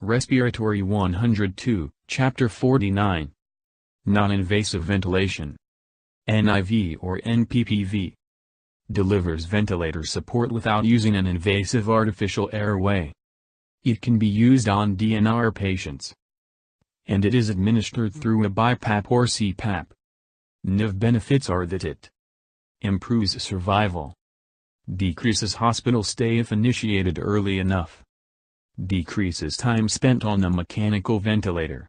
Respiratory 102, Chapter 49. Non-invasive ventilation. NIV or NPPV. Delivers ventilator support without using an invasive artificial airway. It can be used on DNR patients. And it is administered through a BiPAP or CPAP. NIV benefits are that it improves survival, decreases hospital stay if initiated early enough, decreases time spent on a mechanical ventilator,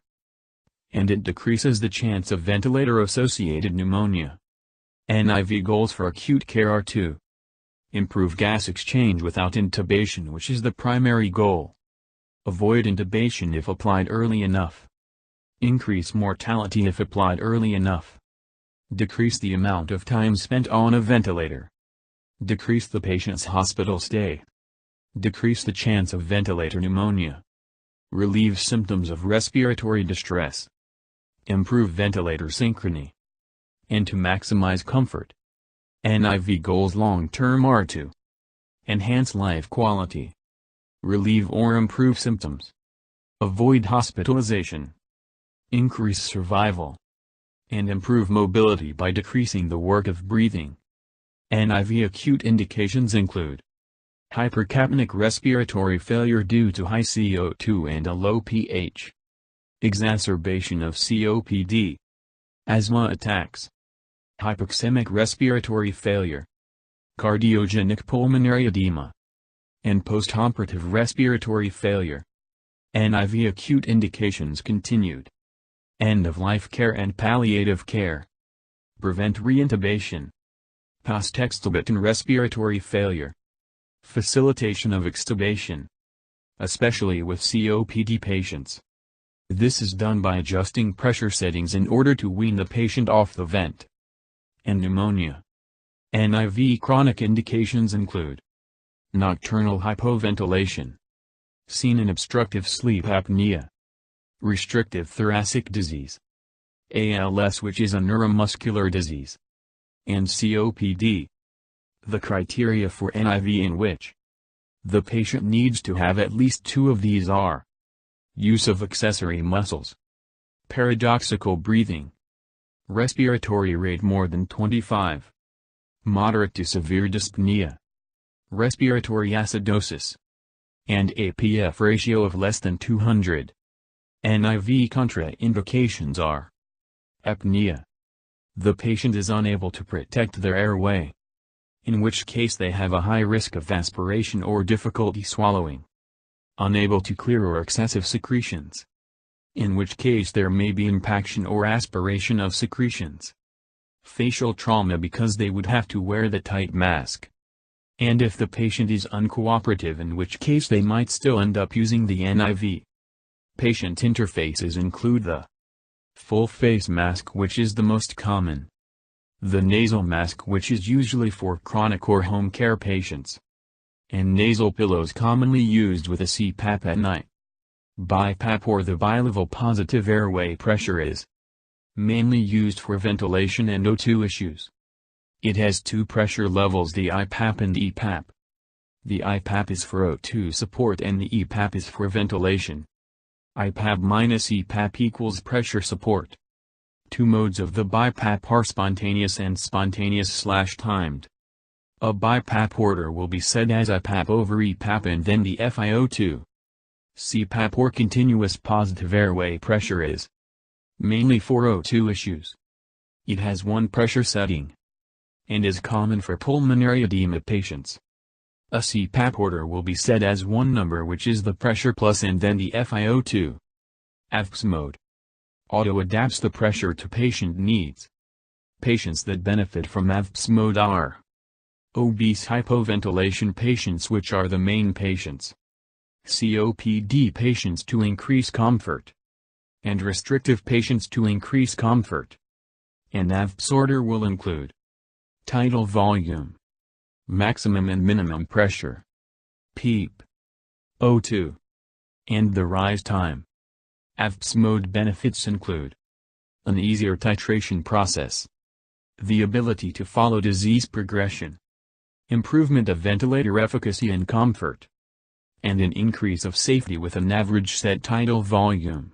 and it decreases the chance of ventilator-associated pneumonia. NIV goals for acute care are to improve gas exchange without intubation, which is the primary goal. Avoid intubation if applied early enough. Increase mortality if applied early enough. Decrease the amount of time spent on a ventilator. Decrease the patient's hospital stay. Decrease the chance of ventilator pneumonia. Relieve symptoms of respiratory distress. Improve ventilator synchrony. And to maximize comfort. NIV goals long-term are to enhance life quality, relieve or improve symptoms, avoid hospitalization, increase survival, and improve mobility by decreasing the work of breathing. NIV acute indications include hypercapnic respiratory failure due to high CO2 and a low pH, exacerbation of COPD, asthma attacks, hypoxemic respiratory failure, cardiogenic pulmonary edema, and postoperative respiratory failure. NIV acute indications continued. End-of-life care and palliative care. Prevent reintubation. Post-extubation respiratory failure. Facilitation of extubation, especially with COPD patients. This is done by adjusting pressure settings in order to wean the patient off the vent. And pneumonia. NIV chronic indications include nocturnal hypoventilation, seen in obstructive sleep apnea, restrictive thoracic disease, ALS, which is a neuromuscular disease, and COPD. The criteria for NIV in which the patient needs to have at least two of these are use of accessory muscles, paradoxical breathing, respiratory rate more than 25, moderate to severe dyspnea, respiratory acidosis, and APF ratio of less than 200. NIV contraindications are apnea. The patient is unable to protect their airway, in which case they have a high risk of aspiration or difficulty swallowing. Unable to clear or excessive secretions, in which case there may be impaction or aspiration of secretions. Facial trauma, because they would have to wear the tight mask. And if the patient is uncooperative, in which case they might still end up using the NIV. Patient interfaces include the full face mask, which is the most common, the nasal mask, which is usually for chronic or home care patients, and nasal pillows commonly used with a CPAP at night. BiPAP, or the bilevel positive airway pressure, is mainly used for ventilation and O2 issues. It has two pressure levels, the IPAP and EPAP. The IPAP is for O2 support and the EPAP is for ventilation. IPAP minus EPAP equals pressure support. Two modes of the BiPAP are spontaneous and spontaneous/timed. A BiPAP order will be set as IPAP over EPAP and then the FiO2. CPAP, or continuous positive airway pressure, is mainly for O2 issues. It has one pressure setting and is common for pulmonary edema patients. A CPAP order will be set as one number, which is the pressure plus and then the FiO2. AVPS mode auto-adapts the pressure to patient needs. Patients that benefit from AVPS mode are obese hypoventilation patients, which are the main patients, COPD patients to increase comfort, and restrictive patients to increase comfort. An AVPS order will include tidal volume, maximum and minimum pressure, PEEP, O2, and the rise time. AVPS mode benefits include an easier titration process, the ability to follow disease progression, improvement of ventilator efficacy and comfort, and an increase of safety with an average set tidal volume.